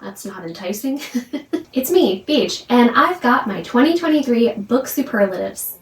That's not enticing. It's me, BEEJ, and I've got my 2023 book superlatives.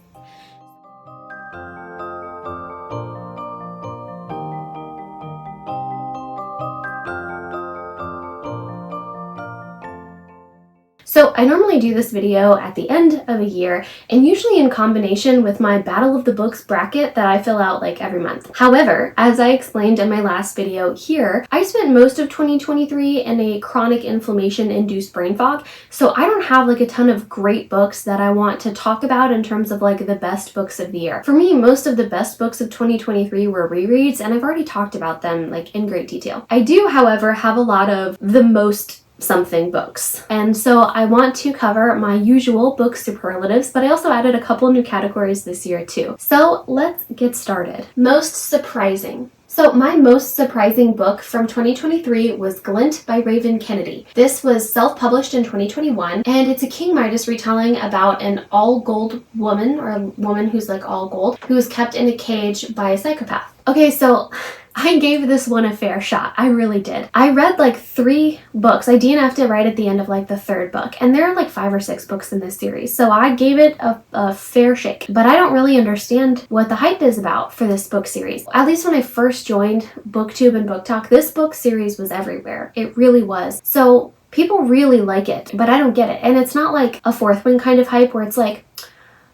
So I normally do this video at the end of a year, and usually in combination with my Battle of the Books bracket that I fill out like every month. However, as I explained in my last video here, I spent most of 2023 in a chronic inflammation-induced brain fog, so I don't have like a ton of great books that I want to talk about in terms of like the best books of the year. For me, most of the best books of 2023 were rereads, and I've already talked about them like in great detail. I do, however, have a lot of the most something books. And so I want to cover my usual book superlatives, but I also added a couple new categories this year too. So let's get started. Most surprising. So my most surprising book from 2023 was Glint by Raven Kennedy. This was self-published in 2021, and it's a King Midas retelling about an all-gold woman, or a woman who's like all gold, who is kept in a cage by a psychopath. Okay, so I gave this one a fair shot. I really did. I read like 3 books. I DNF'd it right at the end of like the 3rd book, and there are like 5 or 6 books in this series, so I gave it a fair shake. But I don't really understand what the hype is about for this book series. At least when I first joined BookTube and BookTok, this book series was everywhere. It really was. So people really like it, but I don't get it. And it's not like a Fourth Wing kind of hype where it's like,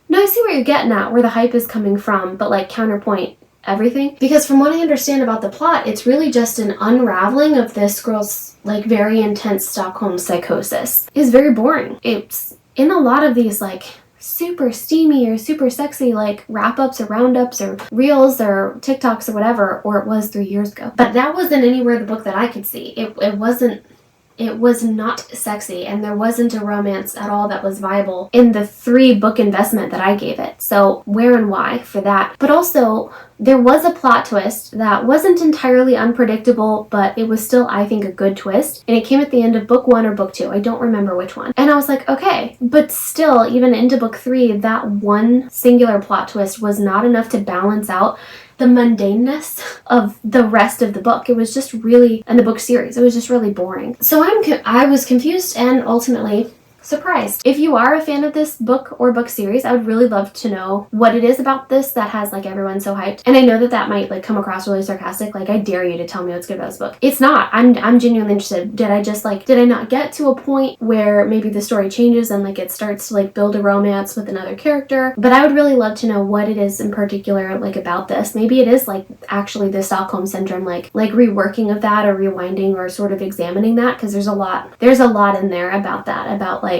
no, I see what you're getting at, where the hype is coming from, but like counterpoint everything. Because from what I understand about the plot, it's really just an unraveling of this girl's like very intense Stockholm psychosis. It's very boring. It's in a lot of these like super steamy or super sexy like wrap-ups or roundups or reels or TikToks or whatever, or it was 3 years ago. But that wasn't anywhere in the book that I could see. It was not sexy, and there wasn't a romance at all that was viable in the 3 book investment that I gave it. So where and why for that? But also, there was a plot twist that wasn't entirely unpredictable, but it was still, I think, a good twist. And it came at the end of book 1 or book 2. I don't remember which one. And I was like, okay. But still, even into book 3, that one singular plot twist was not enough to balance out the mundaneness of the rest of the book. It was just really, and the book series, it was just really boring. So I was confused and ultimately surprised. If you are a fan of this book or book series, I would really love to know what it is about this that has like everyone so hyped. And I know that that might like come across really sarcastic, like I dare you to tell me what's good about this book. It's not. I'm genuinely interested. Did I not get to a point where maybe the story changes and like it starts to like build a romance with another character? But I would really love to know what it is in particular like about this. Maybe it is like actually the Stockholm syndrome, like reworking of that or rewinding or sort of examining that, because there's a lot in there about that, about like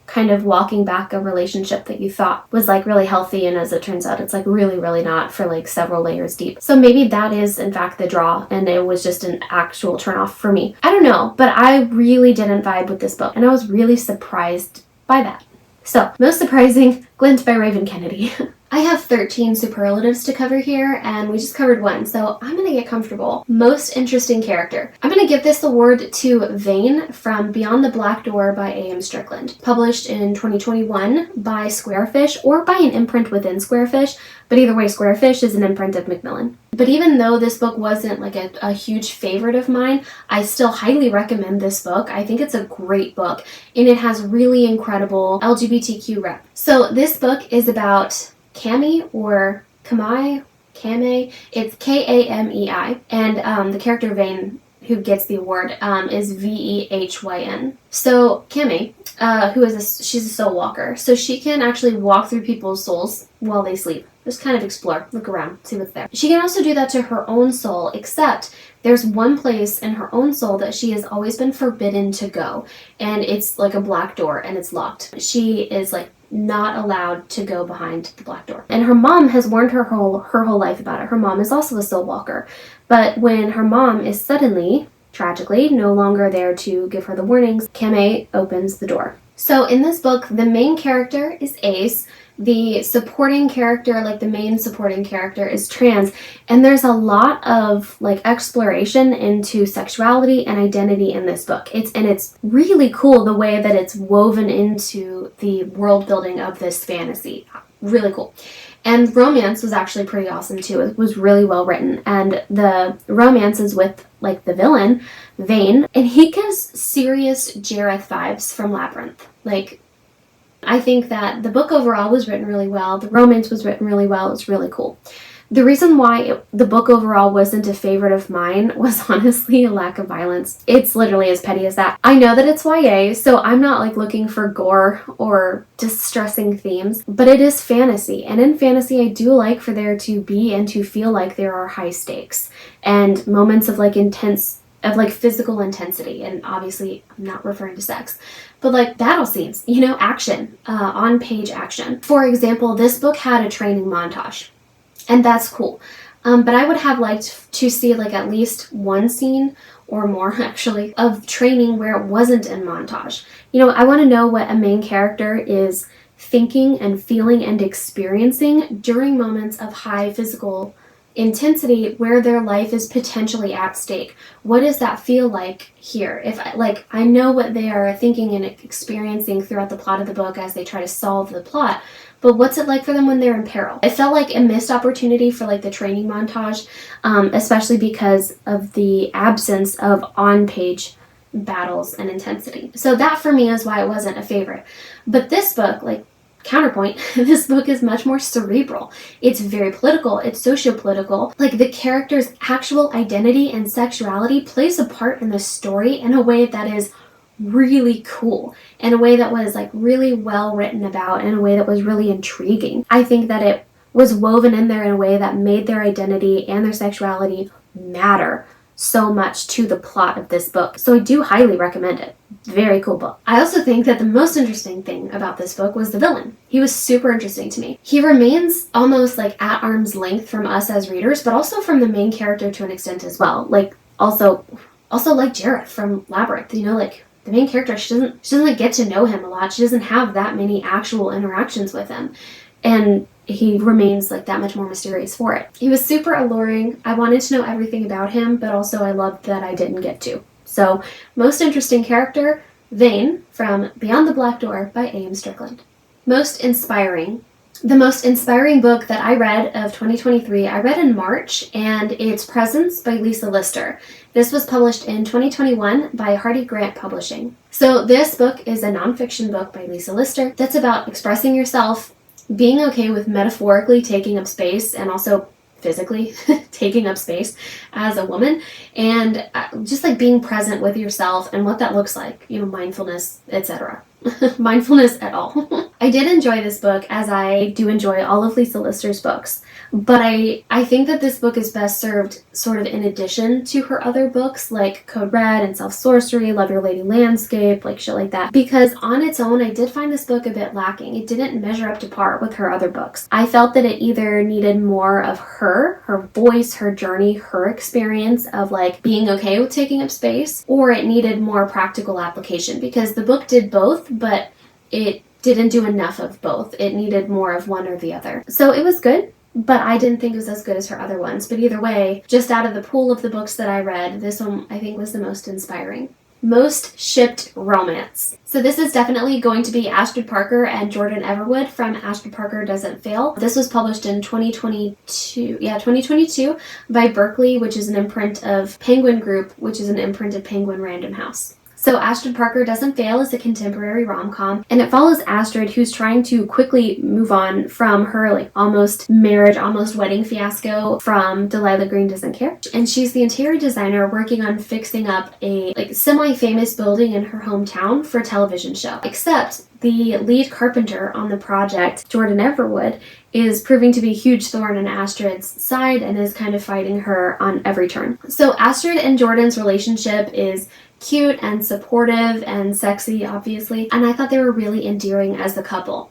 kind of walking back a relationship that you thought was like really healthy, and as it turns out it's like really not for like several layers deep. So maybe that is in fact the draw, and it was just an actual turnoff for me. I don't know, but I really didn't vibe with this book, and I was really surprised by that. So, most surprising, Glint by Raven Kennedy. I have 13 superlatives to cover here, and we just covered 1, so I'm gonna get comfortable. Most interesting character. I'm gonna give this award to Vane from Beyond the Black Door by A.M. Strickland. Published in 2021 by Squarefish, or by an imprint within Squarefish, but either way, Squarefish is an imprint of Macmillan. But even though this book wasn't like a huge favorite of mine, I still highly recommend this book. I think it's a great book, and it has really incredible LGBTQ rep. So this book is about Cami, or Kame, it's K-A-M-E-I, and the character Vane, who gets the award, is V-E-H-Y-N. So Cami, she's a soul walker, so she can actually walk through people's souls while they sleep. Just kind of explore, look around, see what's there. She can also do that to her own soul, except there's one place in her own soul that she has always been forbidden to go, and it's like a black door, and it's locked. She is like not allowed to go behind the black door. And her mom has warned her whole life about it. Her mom is also a soul walker. But when her mom is suddenly, tragically, no longer there to give her the warnings, Kame opens the door. So in this book, the main character is Ace. The supporting character, like the main supporting character, is trans, and there's a lot of like exploration into sexuality and identity in this book. It's really cool the way that it's woven into the world building of this fantasy. Really cool. And romance was actually pretty awesome too. It was really well written, and the romance is with like the villain, Vane, and he gives serious Jareth vibes from Labyrinth. Like, I think that the book overall was written really well. The romance was written really well. It was really cool. The reason why the book overall wasn't a favorite of mine was honestly a lack of violence. It's literally as petty as that. I know that it's YA, so I'm not like looking for gore or distressing themes, but it is fantasy. And in fantasy, I do like for there to be and to feel like there are high stakes and moments of like physical intensity. And obviously I'm not referring to sex, but like battle scenes, you know, action, on page action. For example, this book had a training montage. And that's cool. But I would have liked to see like at least one scene or more actually of training where it wasn't in montage. You know, I want to know what a main character is thinking and feeling and experiencing during moments of high physical intensity where their life is potentially at stake. What does that feel like here? If I know what they are thinking and experiencing throughout the plot of the book as they try to solve the plot, but what's it like for them when they're in peril? It felt like a missed opportunity for like the training montage, especially because of the absence of on-page battles and intensity. So that for me is why it wasn't a favorite. But this book, like, counterpoint, this book is much more cerebral. It's very political, it's socio-political. Like, the character's actual identity and sexuality plays a part in the story in a way that is really cool, in a way that was like really well written about, in a way that was really intriguing. I think that it was woven in there in a way that made their identity and their sexuality matter so much to the plot of this book. So I do highly recommend it. Very cool book. I also think that the most interesting thing about this book was the villain. He was super interesting to me. He remains almost like at arm's length from us as readers, but also from the main character to an extent as well. Like also like Jareth from Labyrinth, you know, like the main character, she doesn't like get to know him a lot. She doesn't have that many actual interactions with him. And he remains like that much more mysterious for it. He was super alluring. I wanted to know everything about him, but also I loved that I didn't get to. So, most interesting character, Vane from Beyond the Black Door by A.M. Strickland. Most inspiring. The most inspiring book that I read of 2023, I read in March, and it's Presence by Lisa Lister. This was published in 2021 by Hardy Grant Publishing. So this book is a nonfiction book by Lisa Lister that's about expressing yourself, being okay with metaphorically taking up space and also physically taking up space as a woman, and just like being present with yourself and what that looks like, you know, mindfulness, etc. Mindfulness at all. I did enjoy this book, as I do enjoy all of Lisa Lister's books, but I think that this book is best served sort of in addition to her other books like Code Red and Self-Sorcery, Love Your Lady Landscape, like shit like that, because on its own I did find this book a bit lacking. It didn't measure up to par with her other books. I felt that it either needed more of her voice, her journey, her experience of like being okay with taking up space, or it needed more practical application, because the book did both, but it didn't do enough of both. It needed more of one or the other. So it was good, but I didn't think it was as good as her other ones. But either way, just out of the pool of the books that I read, this one I think was the most inspiring. Most shipped romance. So this is definitely going to be Astrid Parker and Jordan Everwood from Astrid Parker Doesn't Fail. This was published in 2022 by Berkeley, which is an imprint of Penguin Group, which is an imprint of Penguin Random House. So Astrid Parker Doesn't Fail is a contemporary rom-com, and it follows Astrid, who's trying to quickly move on from her like almost marriage, almost wedding fiasco from Delilah Green Doesn't Care. And she's the interior designer working on fixing up a like semi-famous building in her hometown for a television show. Except the lead carpenter on the project, Jordan Everwood, is proving to be a huge thorn in Astrid's side and is kind of fighting her on every turn. So Astrid and Jordan's relationship is cute and supportive and sexy, obviously, and I thought they were really endearing as a couple.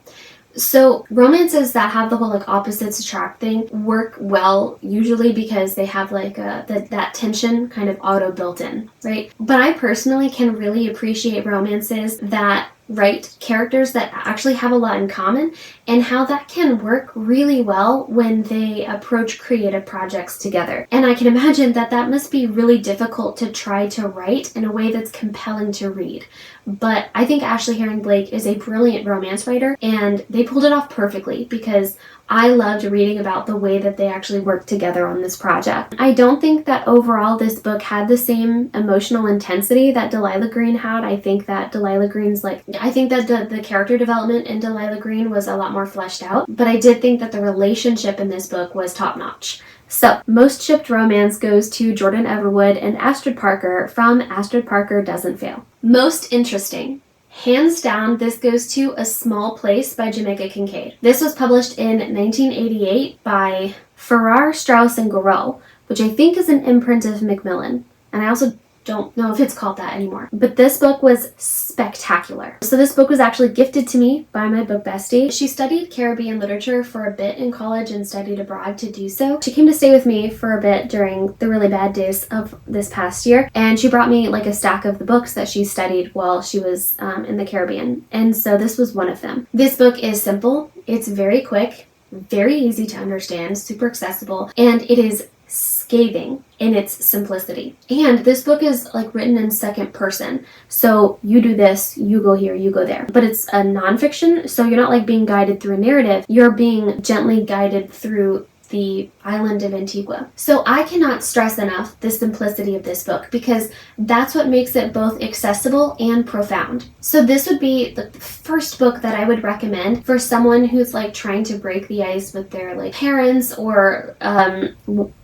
So romances that have the whole like opposites attract thing work well, usually because they have like that tension kind of auto built in, right? But I personally can really appreciate romances that write characters that actually have a lot in common, and how that can work really well when they approach creative projects together. And I can imagine that that must be really difficult to try to write in a way that's compelling to read. But I think Ashley Herring Blake is a brilliant romance writer, and they pulled it off perfectly, because I loved reading about the way that they actually worked together on this project. I don't think that overall this book had the same emotional intensity that Delilah Green had. I think that Delilah Green's I think that the character development in Delilah Green was a lot more fleshed out, but I did think that the relationship in this book was top-notch. So, most shipped romance goes to Jordan Everwood and Astrid Parker from Astrid Parker Doesn't Fail. Most interesting. Hands down, this goes to A Small Place by Jamaica Kincaid. This was published in 1988 by Farrar, Straus and Giroux, which I think is an imprint of Macmillan. And I also don't know if it's called that anymore. But this book was spectacular. So this book was actually gifted to me by my book bestie. She studied Caribbean literature for a bit in college and studied abroad to do so. She came to stay with me for a bit during the really bad days of this past year, and she brought me a stack of the books that she studied while she was in the Caribbean. And so this was one of them. This book is simple. It's very quick, very easy to understand, super accessible, and it is scathing in its simplicity. And this book is written in second person. So you do this, you go here, you go there. But it's a nonfiction, so you're not being guided through a narrative. You're being gently guided through the island of Antigua. So I cannot stress enough the simplicity of this book because that's what makes it both accessible and profound. So this would be the first book that I would recommend for someone who's trying to break the ice with their parents or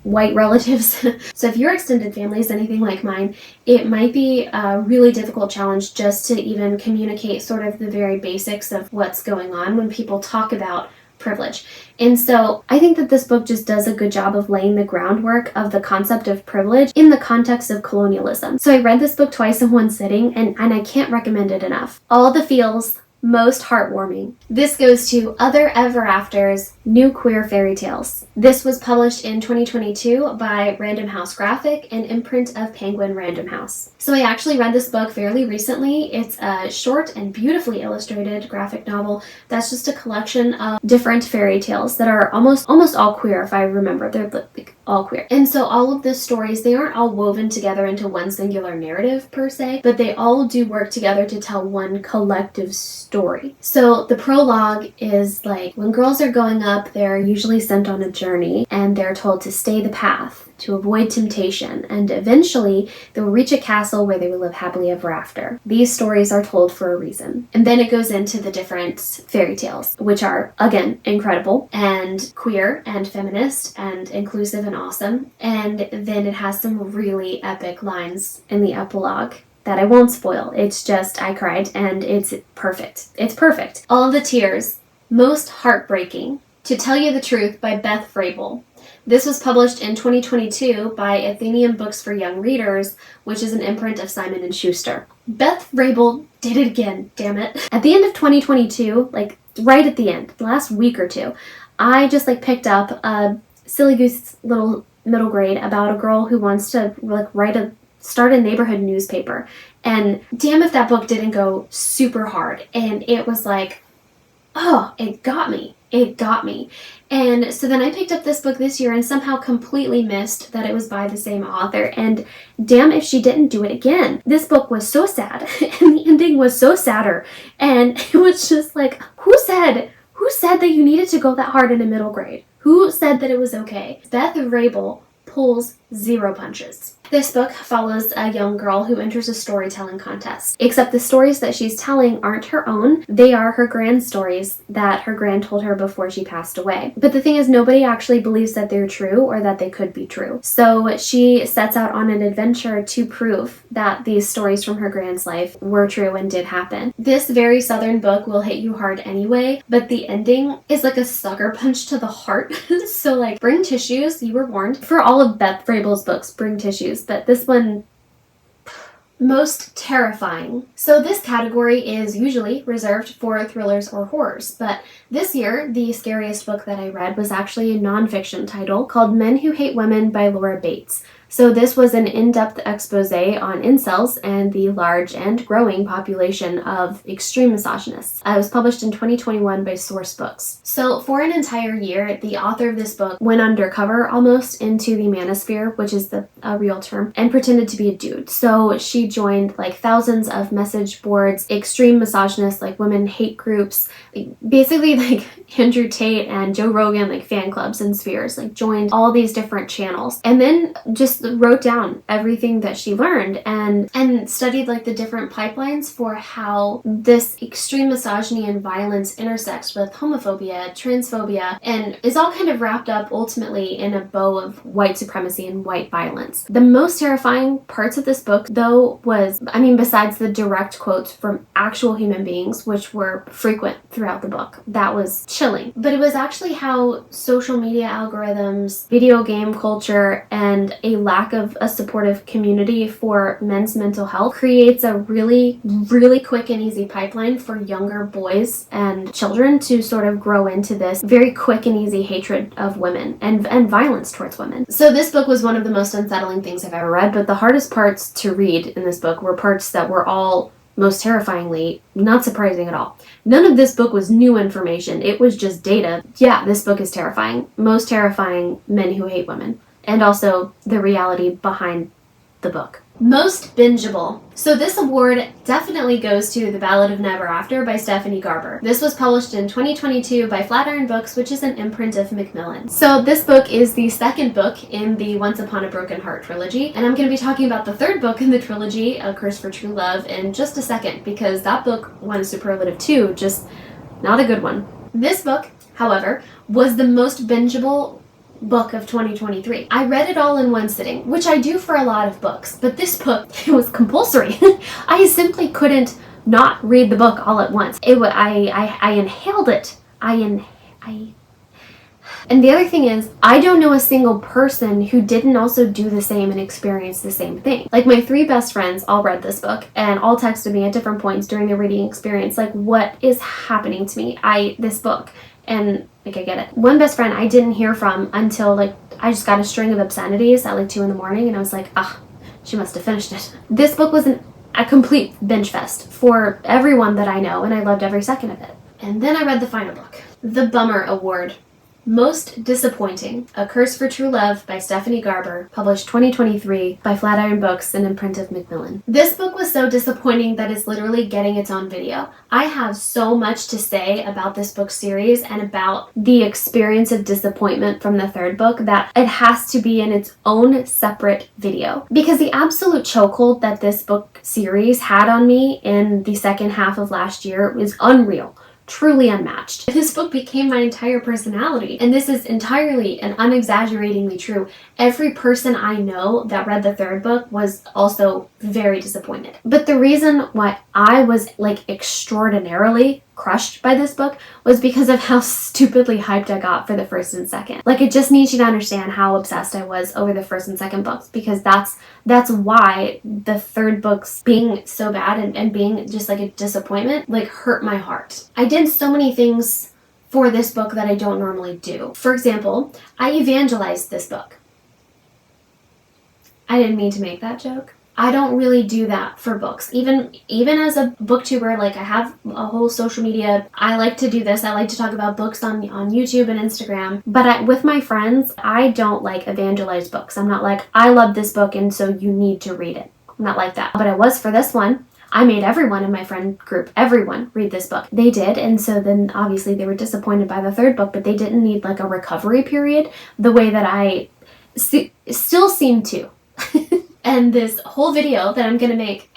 white relatives. So if your extended family is anything like mine, it might be a really difficult challenge just to even communicate sort of the very basics of what's going on when people talk about privilege. And so I think that this book just does a good job of laying the groundwork of the concept of privilege in the context of colonialism. So I read this book twice in one sitting, and I can't recommend it enough. All the feels, most heartwarming. This goes to Other Ever Afters, New Queer Fairy Tales. This was published in 2022 by Random House Graphic, an imprint of Penguin Random House. So I actually read this book fairly recently. It's a short and beautifully illustrated graphic novel that's just a collection of different fairy tales that are almost all queer, if I remember. They're all queer. And so all of the stories, they aren't all woven together into one singular narrative per se, but they all do work together to tell one collective story. So the prologue is when girls are growing up, they're usually sent on a journey and they're told to stay the path, to avoid temptation, and eventually they will reach a castle where they will live happily ever after. These stories are told for a reason. And then it goes into the different fairy tales, which are, again, incredible and queer and feminist and inclusive and awesome. And then it has some really epic lines in the epilogue that I won't spoil. It's just, I cried, and it's perfect. It's perfect. All the tears, most heartbreaking. To Tell You the Truth by Beth Vrabel. This was published in 2022 by Athenaeum Books for Young Readers, which is an imprint of Simon & Schuster. Beth Vrabel did it again, damn it. At the end of 2022, right at the end, the last week or two, I just picked up a silly goose little middle grade about a girl who wants to start a neighborhood newspaper. And damn if that book didn't go super hard. And it was oh, it got me. It got me. And so then I picked up this book this year and somehow completely missed that it was by the same author. And damn if she didn't do it again. This book was so sad and the ending was so sadder. And it was just who said that you needed to go that hard in a middle grade? Who said that it was okay? Beth Vrabel pulls zero punches. This book follows a young girl who enters a storytelling contest, except the stories that she's telling aren't her own. They are her grand's stories that her grand told her before she passed away. But the thing is, nobody actually believes that they're true or that they could be true. So she sets out on an adventure to prove that these stories from her grand's life were true and did happen. This very southern book will hit you hard anyway, but the ending is a sucker punch to the heart. So bring tissues, you were warned. For all of Beth Vrabel's books, bring tissues. But this one, most terrifying. So this category is usually reserved for thrillers or horrors, but this year the scariest book that I read was actually a nonfiction title called Men Who Hate Women by Laura Bates. So this was an in-depth expose on incels and the large and growing population of extreme misogynists. It was published in 2021 by Source Books. So for an entire year, the author of this book went undercover almost into the manosphere, which is a real term, and pretended to be a dude. So she joined thousands of message boards, extreme misogynists, women hate groups, basically Andrew Tate and Joe Rogan like fan clubs and spheres, like joined all these different channels, and then just wrote down everything that she learned and studied like the different pipelines for how this extreme misogyny and violence intersects with homophobia, transphobia, and is all kind of wrapped up ultimately in a bow of white supremacy and white violence. The most terrifying parts of this book, though, was, I mean, besides the direct quotes from actual human beings, which were frequent throughout the book, that was chilling. But it was actually how social media algorithms, video game culture, and a lack of a supportive community for men's mental health creates a really, really quick and easy pipeline for younger boys and children to sort of grow into this very quick and easy hatred of women and violence towards women. So this book was one of the most unsettling things I've ever read, but the hardest parts to read in this book were parts that were all most terrifyingly not surprising at all. None of this book was new information. It was just data. Yeah, this book is terrifying. Most terrifying, men who hate women. And also the reality behind the book. Most bingeable. So this award definitely goes to The Ballad of Never After by Stephanie Garber. This was published in 2022 by Flatiron Books, which is an imprint of Macmillan. So this book is the second book in the Once Upon a Broken Heart trilogy, and I'm going to be talking about the third book in the trilogy, A Curse for True Love, in just a second, because that book won a superlative too, just not a good one. This book, however, was the most bingeable book of 2023. I read it all in one sitting, which I do for a lot of books, but this book, it was compulsory. I simply couldn't not read the book all at once. I inhaled it. And the other thing is, I don't know a single person who didn't also do the same and experience the same thing. Like, my 3 best friends all read this book and all texted me at different points during the reading experience, like, what is happening to me? This book. And like, I get it. One best friend I didn't hear from until like I just got a string of obscenities at like 2 in the morning, and I was like, she must have finished it. This book was a complete binge fest for everyone that I know, and I loved every second of it. And then I read the final book. The Bummer Award. Most Disappointing, A Curse for True Love by Stephanie Garber, published 2023 by Flatiron Books, an imprint of Macmillan. This book was so disappointing that it's literally getting its own video. I have so much to say about this book series and about the experience of disappointment from the third book that it has to be in its own separate video. Because the absolute chokehold that this book series had on me in the second half of last year was unreal. Truly unmatched. This book became my entire personality, and this is entirely and unexaggeratingly true. Every person I know that read the third book was also very disappointed. But the reason why I was like extraordinarily crushed by this book was because of how stupidly hyped I got for the first and second. Like, it just needs you to understand how obsessed I was over the first and second books, because that's why the third book's being so bad and being just like a disappointment like hurt my heart. I did so many things for this book that I don't normally do. For example, I evangelized this book. I didn't mean to make that joke. I don't really do that for books. Even as a booktuber, like, I have a whole social media. I like to do this. I like to talk about books on YouTube and Instagram. But with my friends, I don't like evangelize books. I'm not like, I love this book and so you need to read it. I'm not like that. But I was for this one. I made everyone in my friend group, everyone, read this book. They did, and so then obviously they were disappointed by the third book, but they didn't need like a recovery period the way that I still seem to. And this whole video that I'm gonna make,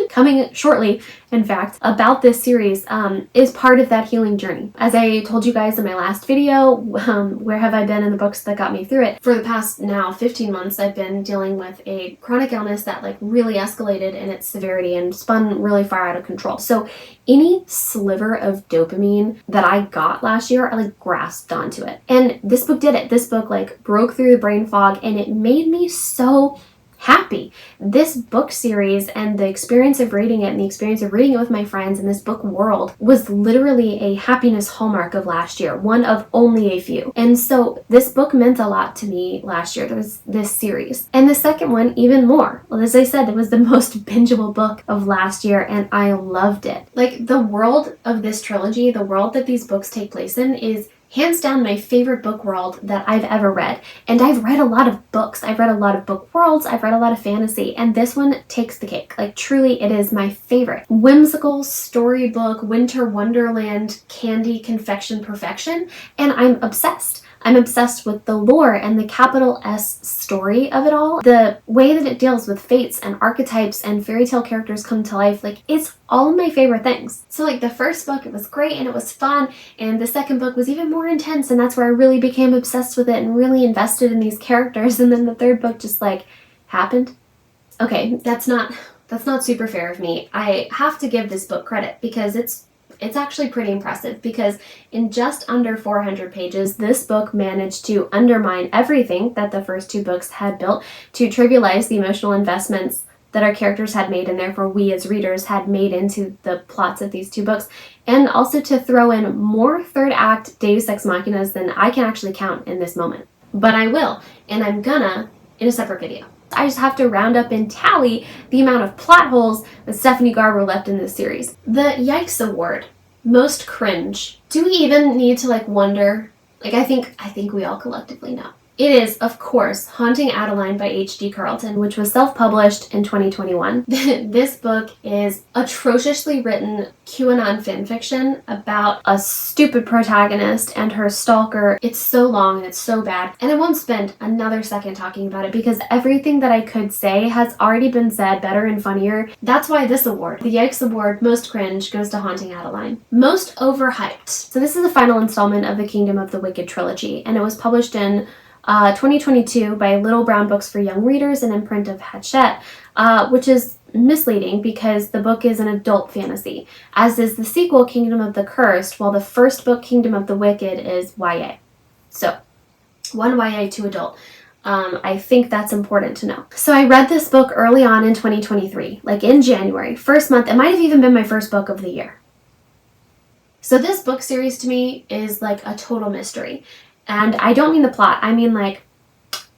coming shortly, in fact, about this series, is part of that healing journey. As I told you guys in my last video, where have I been in the books that got me through it? For the past now 15 months, I've been dealing with a chronic illness that like really escalated in its severity and spun really far out of control. So any sliver of dopamine that I got last year, I like grasped onto it. And this book did it. This book like broke through the brain fog, and it made me so happy. This book series and the experience of reading it and the experience of reading it with my friends in this book world was literally a happiness hallmark of last year, one of only a few. And so this book meant a lot to me last year. There was this series. And the second one even more. Well, as I said, it was the most bingeable book of last year, and I loved it. Like, the world of this trilogy, the world that these books take place in, is Hands down my favorite book world that I've ever read. And I've read a lot of books. I've read a lot of book worlds. I've read a lot of fantasy. And this one takes the cake. Like, truly, it is my favorite. Whimsical storybook, winter wonderland, candy confection perfection. And I'm obsessed. I'm obsessed with the lore and the capital S story of it all. The way that it deals with fates and archetypes and fairy tale characters come to life, like, it's all of my favorite things. So like the first book, it was great and it was fun, and the second book was even more intense, and that's where I really became obsessed with it and really invested in these characters, and then the third book just like happened. Okay, that's not super fair of me. I have to give this book credit because it's actually pretty impressive, because in just under 400 pages, this book managed to undermine everything that the first two books had built, to trivialize the emotional investments that our characters had made, and therefore we as readers had made into the plots of these two books, and also to throw in more third act deus ex machinas than I can actually count in this moment. But I will, and I'm gonna in a separate video. I just have to round up and tally the amount of plot holes that Stephanie Garber left in this series. The Yikes Award, most cringe. Do we even need to like wonder? Like, I think we all collectively know. It is, of course, Haunting Adeline by H.D. Carlton, which was self-published in 2021. This book is atrociously written QAnon fanfiction about a stupid protagonist and her stalker. It's so long and it's so bad, and I won't spend another second talking about it because everything that I could say has already been said better and funnier. That's why this award, the Yikes Award, most cringe, goes to Haunting Adeline. Most overhyped. So this is the final installment of the Kingdom of the Wicked trilogy, and it was published in 2022 by Little Brown Books for Young Readers, an imprint of Hachette, which is misleading because the book is an adult fantasy, as is the sequel, Kingdom of the Cursed, while the first book, Kingdom of the Wicked, is YA. So, one YA, two adult. I think that's important to know. So I read this book early on in 2023, like in January, first month. It might have even been my first book of the year. So this book series to me is like a total mystery. And I don't mean the plot, I mean like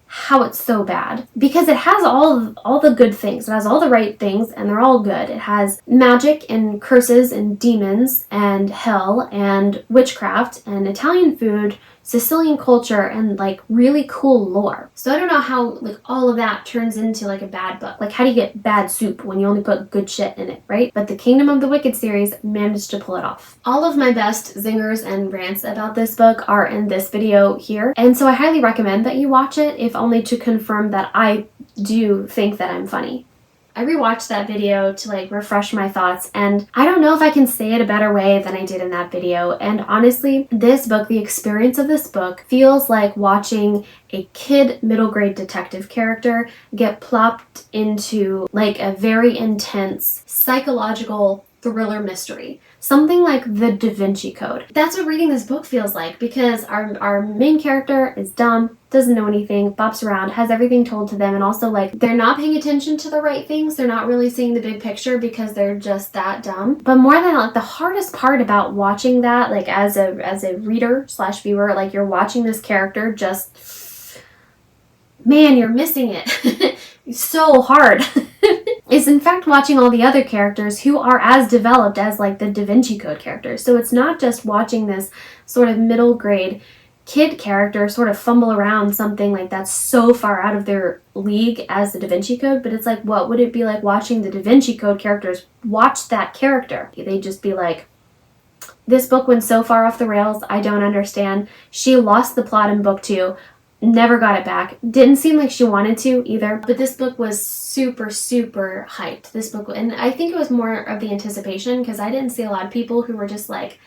how it's so bad. Because it has all the good things. It has all the right things, and they're all good. It has magic and curses and demons and hell and witchcraft and Italian food, Sicilian culture, and like really cool lore. So I don't know how like all of that turns into like a bad book. Like, how do you get bad soup when you only put good shit in it, right? But the Kingdom of the Wicked series managed to pull it off. All of my best zingers and rants about this book are in this video here, and so I highly recommend that you watch it, if only to confirm that I do think that I'm funny. I rewatched that video to like refresh my thoughts, and I don't know if I can say it a better way than I did in that video. And honestly, this book, the experience of this book, feels like watching a kid middle grade detective character get plopped into like a very intense psychological thriller mystery. Something like the Da Vinci Code. That's what reading this book feels like, because our main character is dumb, doesn't know anything, bops around, has everything told to them, and also like they're not paying attention to the right things. They're not really seeing the big picture because they're just that dumb. But more than that, like the hardest part about watching that, like as a reader slash viewer, like you're watching this character just, man, you're missing it. So hard. Is in fact watching all the other characters who are as developed as like the Da Vinci Code characters. So it's not just watching this sort of middle grade kid character sort of fumble around something like that's so far out of their league as the Da Vinci Code, but it's like, what would it be like watching the Da Vinci Code characters watch that character? They'd just be like, this book went so far off the rails, I don't understand. She lost the plot in book 2. Never got it back. Didn't seem like she wanted to either. But this book was super, super hyped. This book, and I think it was more of the anticipation, because I didn't see a lot of people who were just like,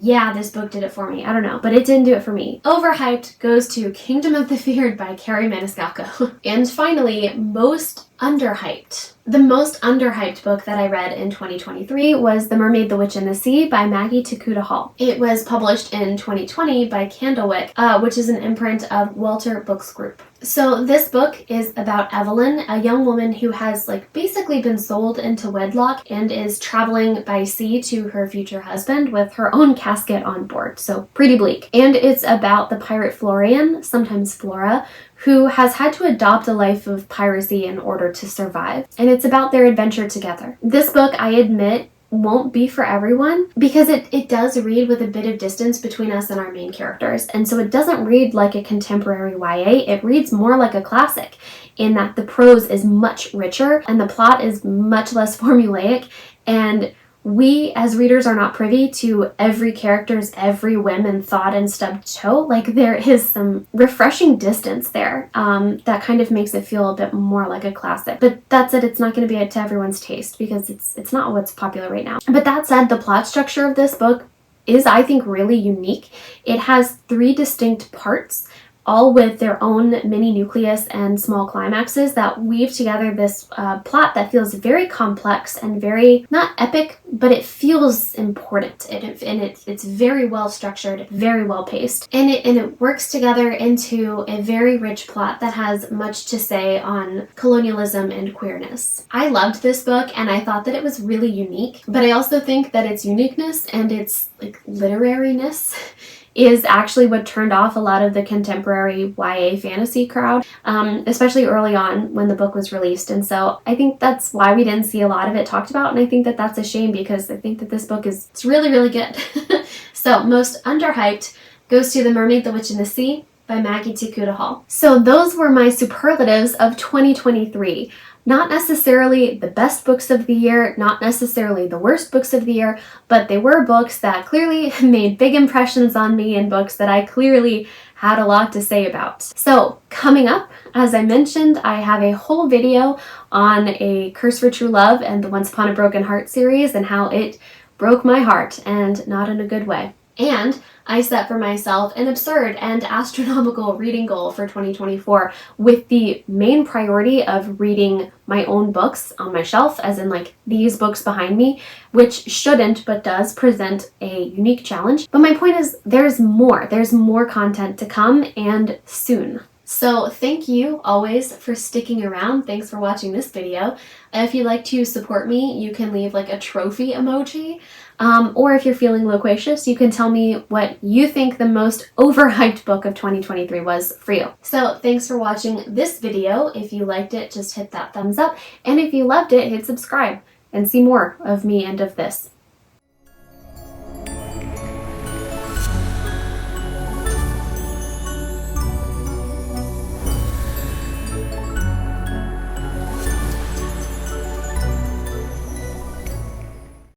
yeah, this book did it for me. I don't know, but it didn't do it for me. Overhyped goes to Kingdom of the Feared by Carrie Maniscalco. And finally, most underhyped. The most underhyped book that I read in 2023 was The Mermaid, the Witch, and the Sea by Maggie Tokuda-Hall. It was published in 2020 by Candlewick, which is an imprint of Welter Books Group. So this book is about Evelyn, a young woman who has like basically been sold into wedlock and is traveling by sea to her future husband with her own casket on board. So pretty bleak. And it's about the pirate Florian, sometimes Flora, who has had to adopt a life of piracy in order to survive. And it's about their adventure together. This book, I admit, won't be for everyone because it does read with a bit of distance between us and our main characters. And so it doesn't read like a contemporary YA, it reads more like a classic in that the prose is much richer and the plot is much less formulaic, and we as readers are not privy to every character's every whim and thought and stubbed toe. Like, there is some refreshing distance there that kind of makes it feel a bit more like a classic. But that said, it's not going to be to everyone's taste because it's not what's popular right now. But that said, the plot structure of this book is, I think, really unique. It has 3 distinct parts, all with their own mini nucleus and small climaxes that weave together this plot that feels very complex and very, not epic, but it feels important. It's very well structured, very well paced, and it works together into a very rich plot that has much to say on colonialism and queerness. I loved this book and I thought that it was really unique, but I also think that its uniqueness and its like literariness is actually what turned off a lot of the contemporary YA fantasy crowd, especially early on when the book was released. And so I think that's why we didn't see a lot of it talked about, and I think that that's a shame because I think that this book it's really, really good. So most underhyped goes to The Mermaid, the Witch, and the Sea by Maggie Tokuda-Hall. So those were my superlatives of 2023. Not necessarily the best books of the year, not necessarily the worst books of the year, but they were books that clearly made big impressions on me and books that I clearly had a lot to say about. So coming up, as I mentioned, I have a whole video on A Curse for True Love and the Once Upon a Broken Heart series and how it broke my heart, and not in a good way. And I set for myself an absurd and astronomical reading goal for 2024 with the main priority of reading my own books on my shelf, as in like these books behind me, which shouldn't but does present a unique challenge. But my point is there's more content to come, and soon. So thank you always for sticking around. Thanks for watching this video. If you'd like to support me, you can leave like a trophy emoji. Or if you're feeling loquacious, you can tell me what you think the most overhyped book of 2023 was for you. So thanks for watching this video. If you liked it, just hit that thumbs up. And if you loved it, hit subscribe and see more of me and of this.